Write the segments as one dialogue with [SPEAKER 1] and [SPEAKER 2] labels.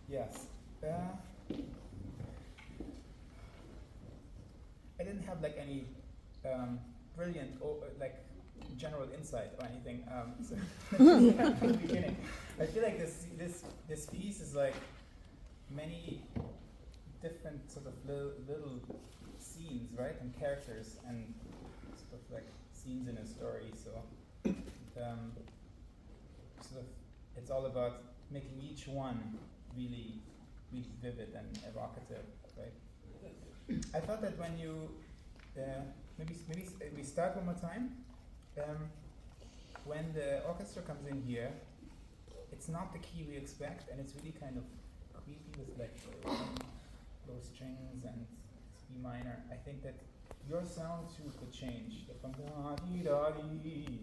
[SPEAKER 1] Yes. I didn't have like any brilliant like general insight or anything. So from the beginning, I feel like this piece is like many different sort of little scenes, right, and characters and sort of like scenes in a story. So sort of it's all about making each one really vivid and evocative, right? I thought that when you maybe we start one more time. When the orchestra comes in here, it's not the key we expect, and it's really kind of creepy with like low strings and B minor. I think that your sound too could change from da dee da dee,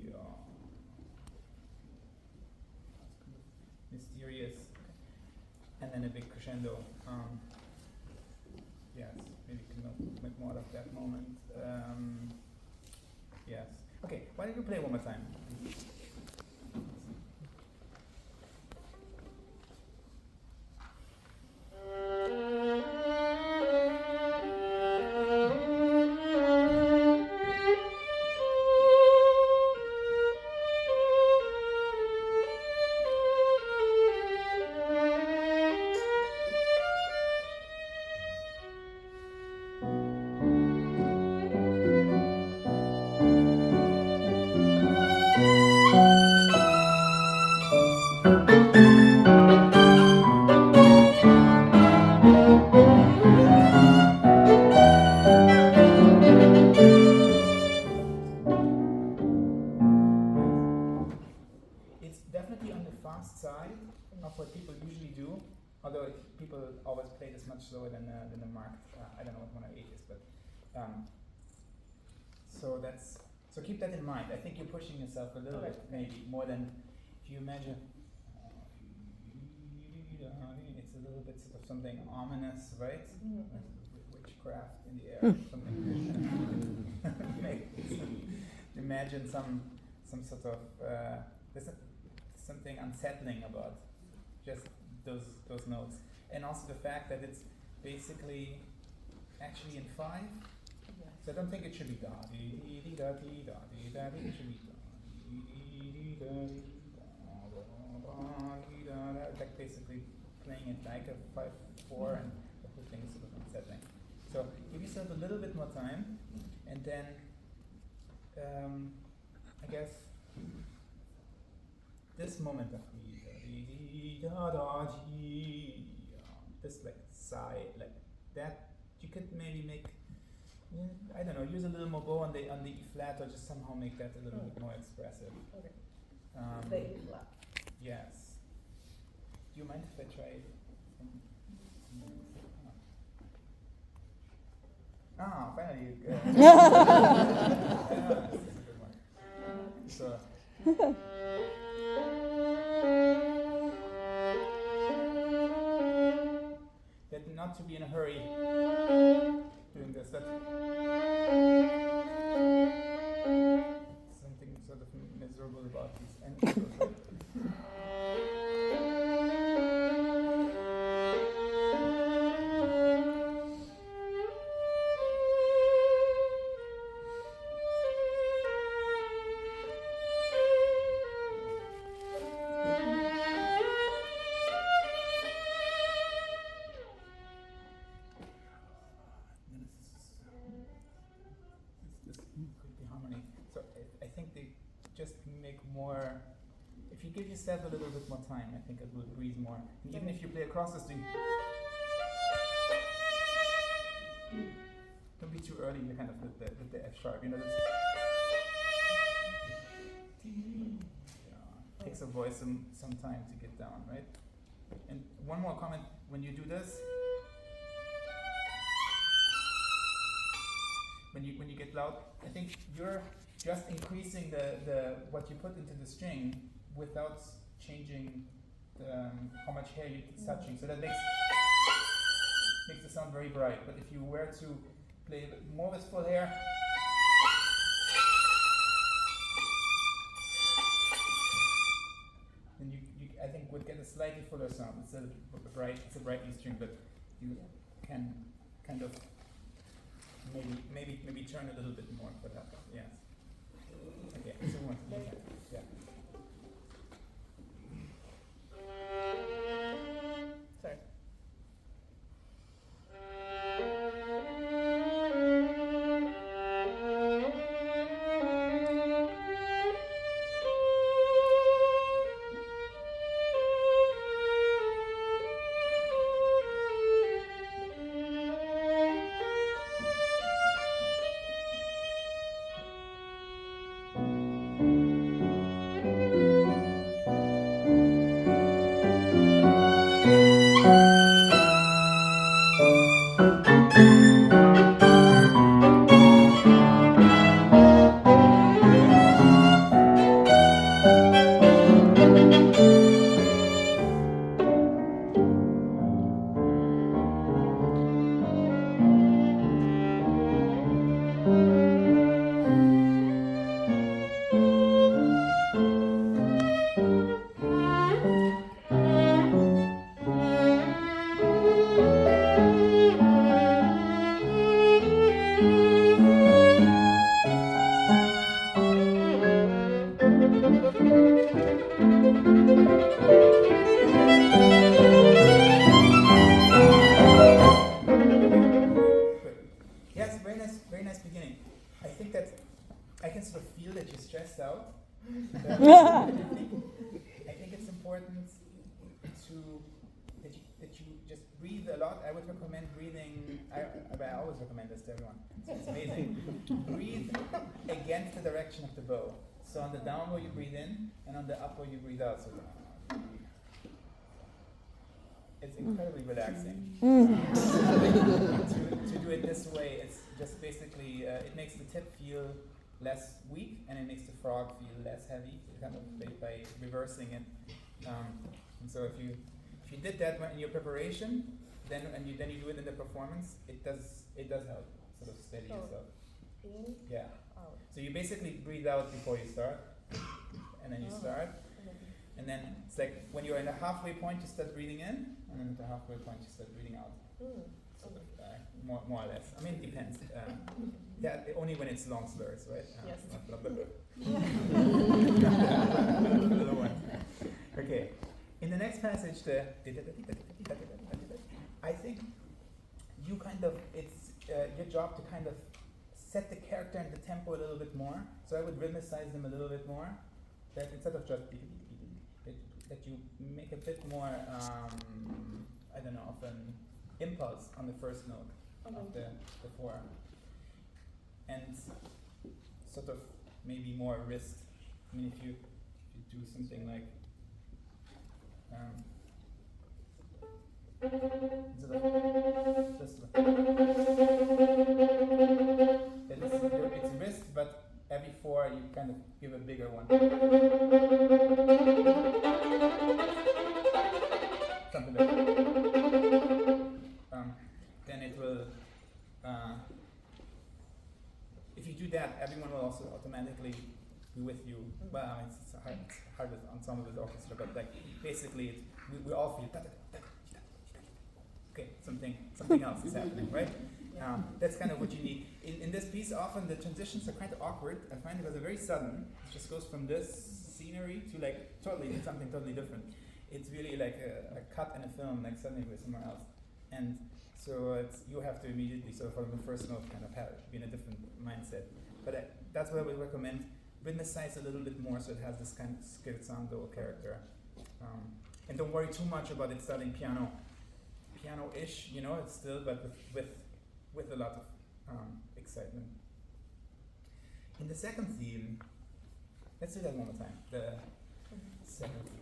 [SPEAKER 1] mysterious, and then a big crescendo. Yes, maybe we can make more of that moment. Yes. Okay, why don't you play one more time? It's definitely on the fast side of what people usually do, although people always play this much slower than the marked, I don't know what 108 is, but so keep that in mind. I think you're pushing yourself a little bit, maybe more than if you imagine. It's a little bit sort of something ominous, right? Witchcraft in the air, something. Imagine some sort of there's something unsettling about just those notes, and also the fact that it's basically actually in 5. So I don't think it should be da dee dee da dee da dee da dee. It should be da dee dee da dee da da, like basically playing it like a 5/4, and the whole thing is sort of unsettling. So give yourself a little bit more time, and then I guess this moment of this like sigh, like that, you could maybe make, I don't know, use a little more bow on the E flat, or just somehow make that a little bit more expressive.
[SPEAKER 2] Okay.
[SPEAKER 1] The
[SPEAKER 2] E flat.
[SPEAKER 1] Yes. Do you mind if I try it? Finally. This is a good one. So. That not to be in a hurry doing this. That's something sort of miserable about these endings. Give yourself a little bit more time, I think it will breathe more. And even if you play across the string, don't be too early. You kind of with the F sharp, you know. Takes a voice some time to get down, right? And one more comment: when you do this, when you get loud, I think you're just increasing the what you put into the string without changing how much hair it's touching. So that makes the sound very bright. But if you were to play more with full hair, then I think would get a slightly fuller sound. It's a bright E string, but you can kind of maybe turn a little bit more for that. Yes. Okay. So one. Yeah.
[SPEAKER 2] Sorry.
[SPEAKER 1] Very nice beginning. I think that I can sort of feel that you're stressed out. I think it's important that you just breathe a lot. I would recommend breathing. I always recommend this to everyone. It's amazing. Breathe against the direction of the bow. So on the down bow you breathe in, and on the up bow you breathe out. So it's incredibly relaxing. To do it this way, it's just basically it makes the tip feel less weak, and it makes the frog feel less heavy, kind of by reversing it. And so if you did that in your preparation, then you do it in the performance, it does help sort of steady yourself.
[SPEAKER 2] In,
[SPEAKER 1] yeah.
[SPEAKER 2] out.
[SPEAKER 1] So you basically breathe out before you start, and then you start. And then it's like when you're in the halfway point, you start breathing in, and then at the halfway point, you start breathing out. Sort of, more or less. I mean, it depends. Yeah, only when it's long slurs, right?
[SPEAKER 2] Yes.
[SPEAKER 1] Blah, blah, blah. Okay. In the next passage, I think you kind of, it's your job to kind of set the character and the tempo a little bit more. So I would rhythmicize them a little bit more. That instead of just that you make a bit more, I don't know, of an impulse on the first note of the four, and sort of maybe more wrist. I mean, if you do something like instead of just it's wrist, but every four you kind of give a bigger one. Something like that. Then it will, if you do that, everyone will also automatically be with you. Well, I mean, it's hard with ensemble with orchestra, but like basically we all feel okay, something else is happening, right? That's kind of what you need. In this piece, often the transitions are kind of awkward. I find it was very sudden. It just goes from this scenery to like something totally different. It's really like a cut in a film, like suddenly we're somewhere else. And so you have to immediately, so from the first note, kind of be in a different mindset. But that's what I would recommend. Rhythmicize a little bit more so it has this kind of scherzando character. And don't worry too much about it starting piano-ish, you know, it's still, but with a lot of excitement. In the second theme, let's do that one more time. The second theme.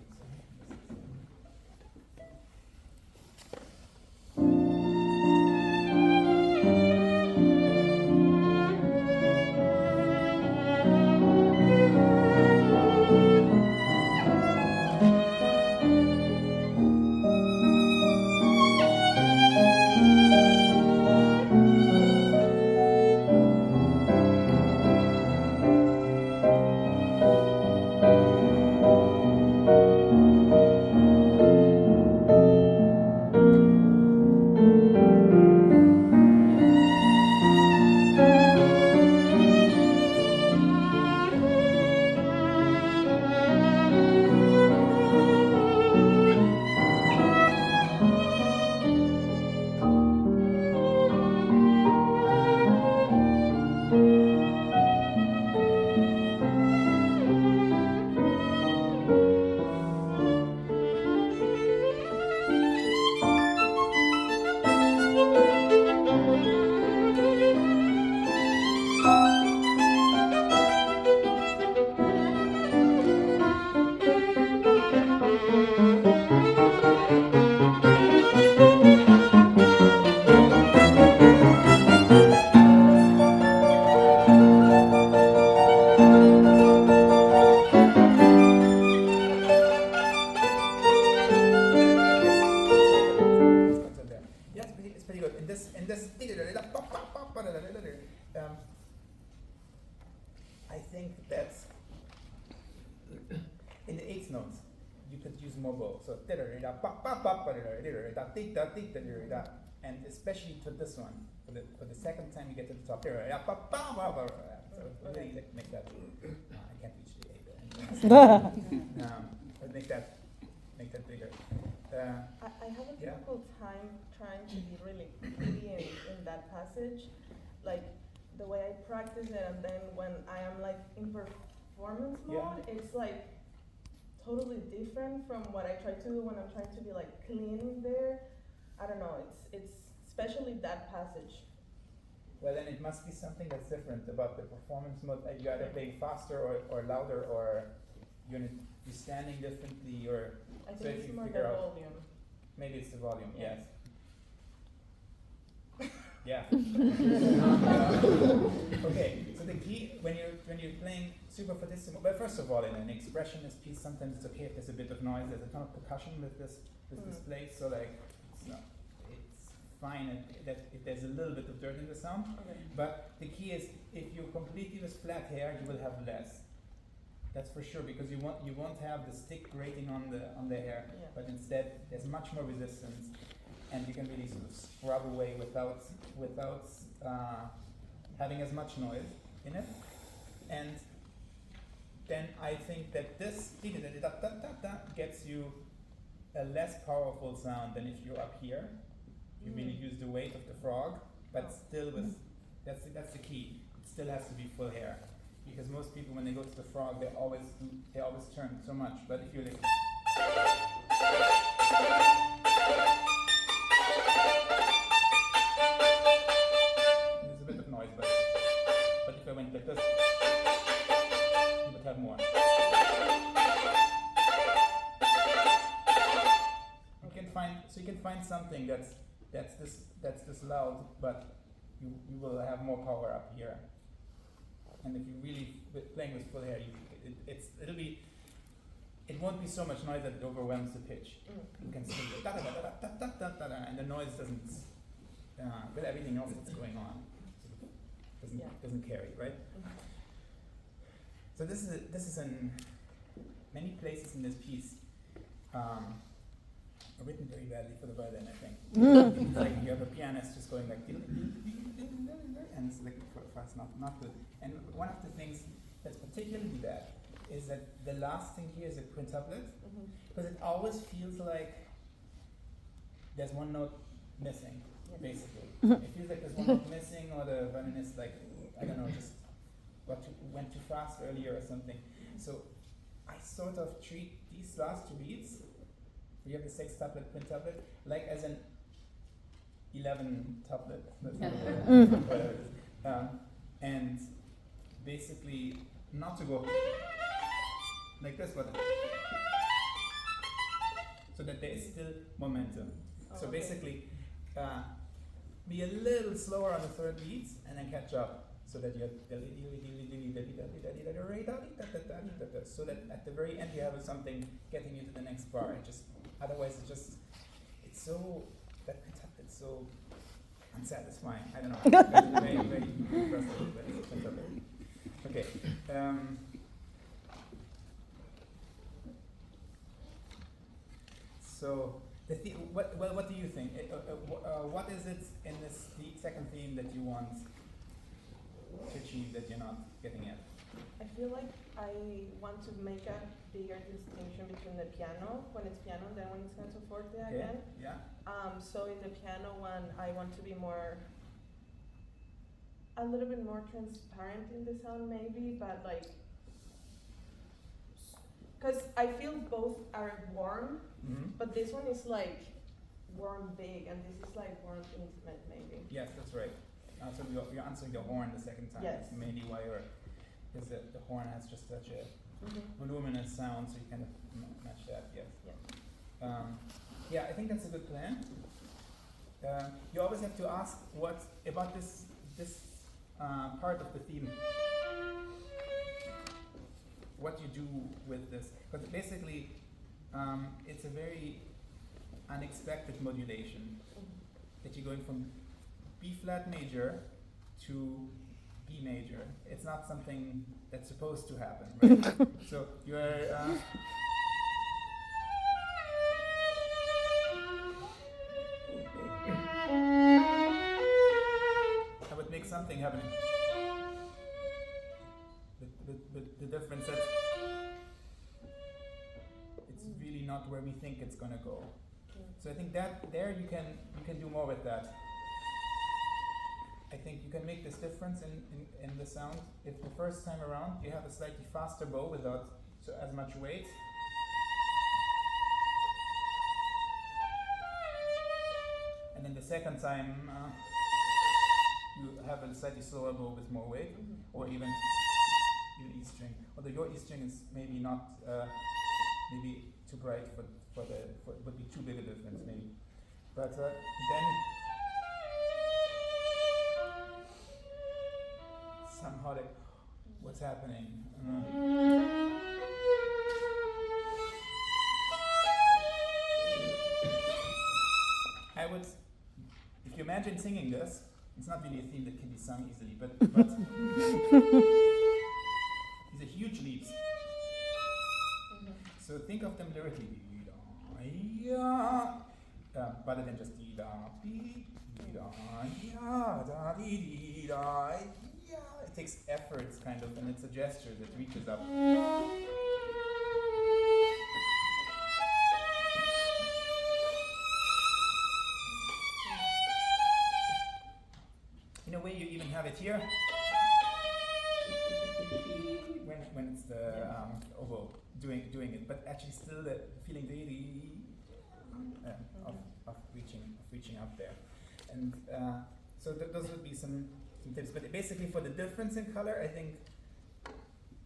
[SPEAKER 1] I think that's in the eighth notes. You could use more bow. So and especially for this one, for the second time you get to the top. So really make that. I can't reach the A there. But make that bigger.
[SPEAKER 2] I have a difficult time trying to be really clean in that passage, like the way I practice it, and then when I am like in performance mode, it's like totally different from what I try to do when I'm trying to be like clean there. I don't know. It's especially that passage.
[SPEAKER 1] Well, then it must be something that's different about the performance mode. You either play faster or louder, or you're standing differently, or
[SPEAKER 2] I think
[SPEAKER 1] so
[SPEAKER 2] it's
[SPEAKER 1] if you
[SPEAKER 2] more
[SPEAKER 1] figure
[SPEAKER 2] the
[SPEAKER 1] out,
[SPEAKER 2] volume.
[SPEAKER 1] maybe it's the volume. Yes. Yeah. Okay. So the key when you're playing super fortissimo. Well, first of all, in an expressionist piece, sometimes it's okay if there's a bit of noise. There's a ton of percussion with this display, so like it's fine if there's a little bit of dirt in the sound.
[SPEAKER 2] Okay.
[SPEAKER 1] But the key is if you're completely with flat hair, you will have less. That's for sure, because you won't have the stick grating on the hair, but instead there's much more resistance, and you can really sort of scrub away without having as much noise in it. And then I think that this gets you a less powerful sound than if you're up here. You really use the weight of the frog, but still with that's the key. It still has to be full hair, because most people when they go to the frog they always turn so much. But if you like, there's a bit of noise, but if I went like this, you would have more. You can find something that's this loud, but you will have more power up here. And if you really playing with full hair, it won't be so much noise that it overwhelms the pitch. You can sing it, and the noise doesn't, with everything else that's going on, doesn't carry, right? So this is in many places in this piece. Written very badly for the violin, I think. It's like you have a pianist just going like, and it's like for us not good. And one of the things that's particularly bad is that the last thing here is a quintuplet, because it always feels like there's one note missing, basically. It feels like there's one note missing, or the violinist, like, I don't know, just went too fast earlier or something. So I sort of treat these last two beats, we have the sextuplet, quintuplet, like as an 11-tuplet. That's not whatever it is. And basically not to go like this, but so that there is still momentum. So basically, be a little slower on the third beats and then catch up, so that you have so that at the very end you have something getting you to the next bar. Otherwise it's so unsatisfying. I don't know. Very, very frustrating, but it's fantastic. Okay. So what do you think? What is it in this second theme that you want to achieve that you're not getting at?
[SPEAKER 2] I feel like I want to make a bigger distinction between the piano when it's piano and then when it's canto forte again.
[SPEAKER 1] Yeah.
[SPEAKER 2] So in the piano one, I want to be a little bit more transparent in the sound maybe, but like, because I feel both are warm, but this one is like warm big, and this is like warm intimate maybe.
[SPEAKER 1] Yes, that's right. So you're answering the horn the second time.
[SPEAKER 2] Yes.
[SPEAKER 1] That's mainly why because the horn has just such a voluminous sound, so you kind of match that. Yes. Yeah. I think that's a good plan. You always have to ask what about this part of the theme. What you do with this, because basically it's a very unexpected modulation that you're going from B flat major to B major. It's not something that's supposed to happen, right? So you're I would make something happen. The difference that it's really not where we think it's gonna go. So I think that there you can do more with that. I think you can make this difference in the sound if the first time around you have a slightly faster bow without as much weight. And then the second time you have a slightly slower bow with more weight, or even E string. Although your E string is maybe not maybe too bright for would be too big a difference maybe. But then somehow like what's happening? I would, if you imagine singing this, it's not really a theme that can be sung easily, but these are huge leaps. So think of them lyrically, rather than just dee da dee da ya da dee dee da. It takes effort, kind of, and it's a gesture that reaches up. In a way, you even have it here when it's the oboe doing it, but actually still the feeling of reaching up there, and so those would be some tips. But basically, for the difference in color, I think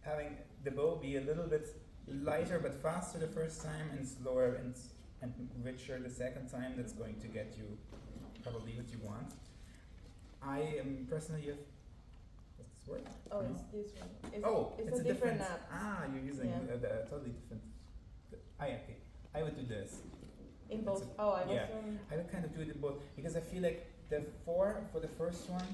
[SPEAKER 1] having the bow be a little bit lighter but faster the first time, and slower and richer the second time, that's going to get you probably what you want. I am personally what's this word?
[SPEAKER 2] Oh,
[SPEAKER 1] no?
[SPEAKER 2] It's this one.
[SPEAKER 1] It's
[SPEAKER 2] a different app.
[SPEAKER 1] You're using the totally different. Okay. I would do this.
[SPEAKER 2] In both. I
[SPEAKER 1] would kind of do it in both because I feel like the 4 for the first one,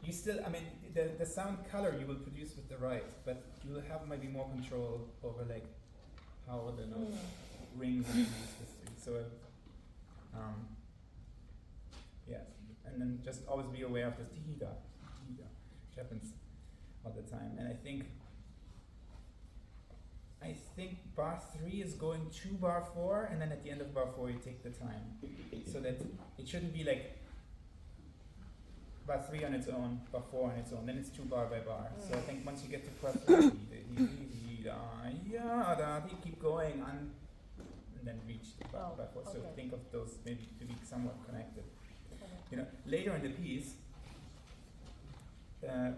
[SPEAKER 1] you still, I mean, the sound color you will produce with the right, but you will have maybe more control over like how the note rings and this. So, yes, and then just always be aware of this dee-da, which happens all the time. And I think bar 3 is going to bar 4, and then at the end of bar 4 you take the time, so that it shouldn't be like bar 3 on its own, bar 4 on its own, then it's 2 bar by bar. So I think once you get to bar 3, you keep going on, and then reach the bar 4. So think of those maybe to be somewhat connected. You know, later in the piece,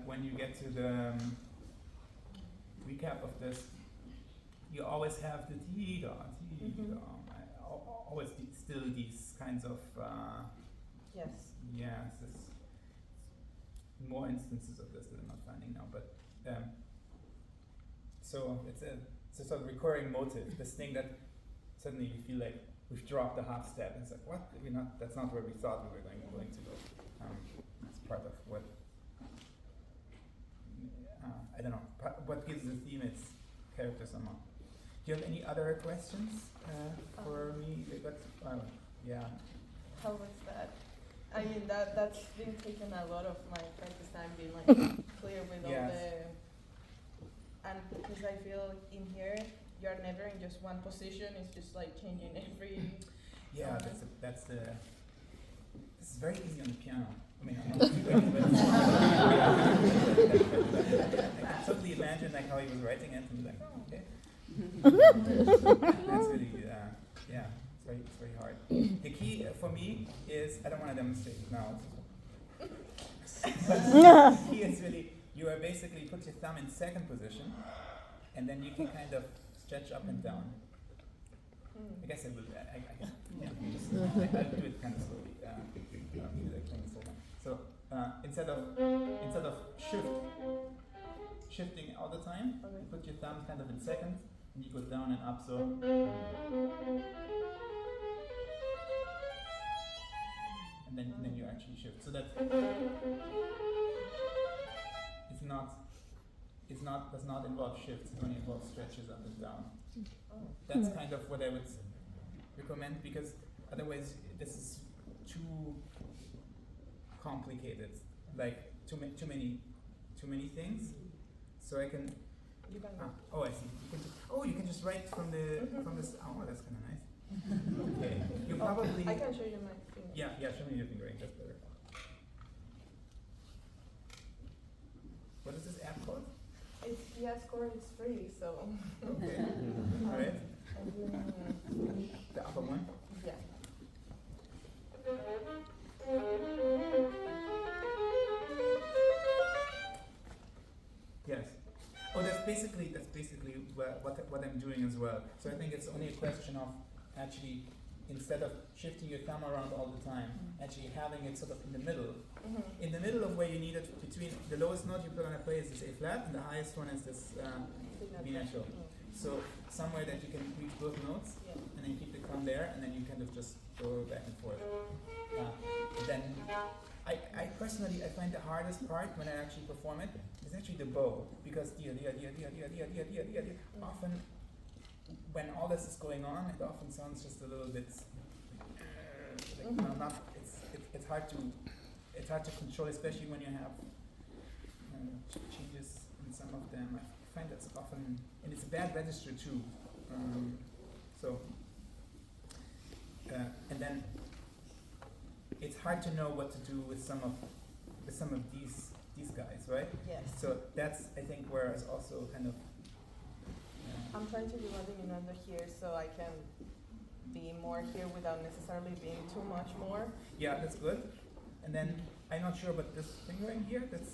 [SPEAKER 1] when you get to the recap of this, you always have the dee-da, always still these kinds of this more instances of this that I'm not finding now, but so it's a sort of recurring motive, this thing that suddenly you feel like we've dropped a half step, and it's like, what? That's not where we thought we were going to go. It's part of what I don't know, what gives the theme its character somehow. Do you have any other questions for me?
[SPEAKER 2] How was that? I mean, that's been taking a lot of my practice time, being like clear with all and because I feel in here you're never in just one position. It's just like changing every.
[SPEAKER 1] Yeah, that's the. This is very easy on the piano. I mean, I'm not doing it, but I can totally imagine like how he was writing it and like, okay. That's really, it's very hard. The key for me is, I don't want to demonstrate it now. But the key is really, you are basically put your thumb in second position, and then you can kind of stretch up and down. I guess I will. I'll do it kind of slowly. So instead of shifting all the time, you put your thumb kind of in second, and you go down and up. So, and then you actually shift. So that does not involve shifts, it only involves stretches up and down.
[SPEAKER 2] Oh.
[SPEAKER 1] That's kind of what I would recommend, because otherwise this is too complicated, like too many things. So I can.
[SPEAKER 2] You can.
[SPEAKER 1] Oh, I see. You can just write from the Oh, that's kind of nice. Okay. You probably.
[SPEAKER 2] I can show you my finger.
[SPEAKER 1] Yeah. Show me your finger. That's better. What is this app called?
[SPEAKER 2] It's score is free, so.
[SPEAKER 1] Okay. All right.
[SPEAKER 2] I'm doing,
[SPEAKER 1] The upper one.
[SPEAKER 2] yeah.
[SPEAKER 1] Yes. Oh, that's basically what I'm doing as well. So I think it's only a question of actually, instead of shifting your thumb around all the time, actually having it sort of in the middle.
[SPEAKER 2] Mm-hmm.
[SPEAKER 1] In the middle of where you need it, between the lowest note you're going to play is this A flat, and the highest one is this B natural. So somewhere that you can reach both notes,
[SPEAKER 2] Yeah.
[SPEAKER 1] and then keep the thumb there, and then you kind of just go back and forth. Then I personally find the hardest part when I actually perform it is actually the bow, because often when all this is going on, it often sounds just a little bit it's hard to control, especially when you have changes in some of them. I find that's often, and it's a bad register too. And then it's hard to know what to do with some of these guys, right?
[SPEAKER 2] Yes.
[SPEAKER 1] So that's, I think, where it's also kind of.
[SPEAKER 2] I'm trying to do a diminuendo here so I can be more here without necessarily being too much more.
[SPEAKER 1] Yeah, that's good. And then I'm not sure, but this fingering here, that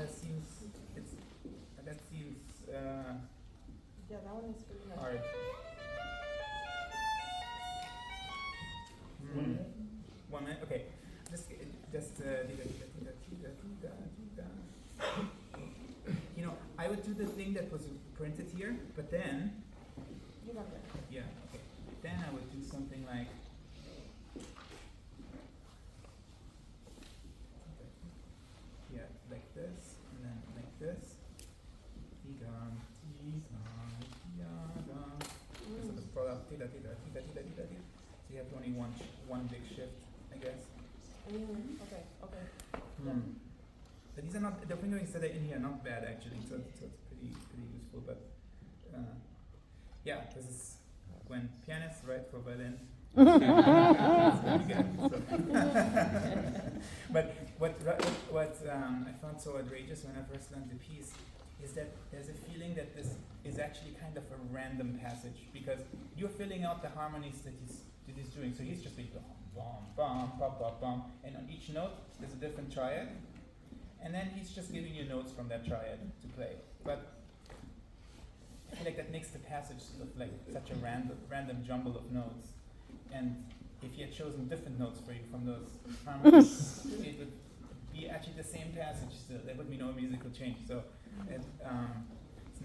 [SPEAKER 1] seems
[SPEAKER 2] Yeah, that one is really nice.
[SPEAKER 1] hard. One minute. Okay. You know, I would do the thing that was printed here, but then.
[SPEAKER 2] You got that.
[SPEAKER 1] Yeah. Okay. Then I would do something like. Yeah, like this, and then like this. So the product, so you have only one big shift, I guess.
[SPEAKER 2] Okay. Yeah.
[SPEAKER 1] But these are not, the fingerings that are in here are not bad actually, so it's pretty useful. But yeah, this is when pianists write for violin. But what I found so outrageous when I first learned the piece is that there's a feeling that this is actually kind of a random passage, because you're filling out the harmonies that he's doing. So he's just like bum, bum, bum, bum, bum, and on each note there's a different triad, and then he's just giving you notes from that triad to play. But I feel like that makes the passage sort of like such a random jumble of notes. And if he had chosen different notes for you from those harmonies, it would be actually the same passage still. There would be no musical change. So it's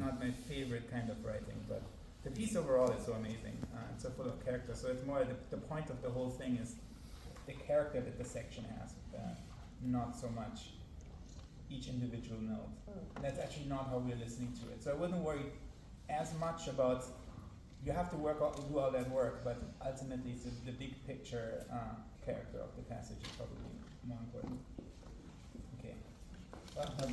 [SPEAKER 1] not my favorite kind of writing, but the piece overall is so amazing. It's so full of character. So it's more the point of the whole thing is the character that the section has, not so much each individual note. That's actually not how we're listening to it. So I wouldn't worry as much about. You have to do all that work, but ultimately the big picture character of the passage is probably more important. Okay. Well, that's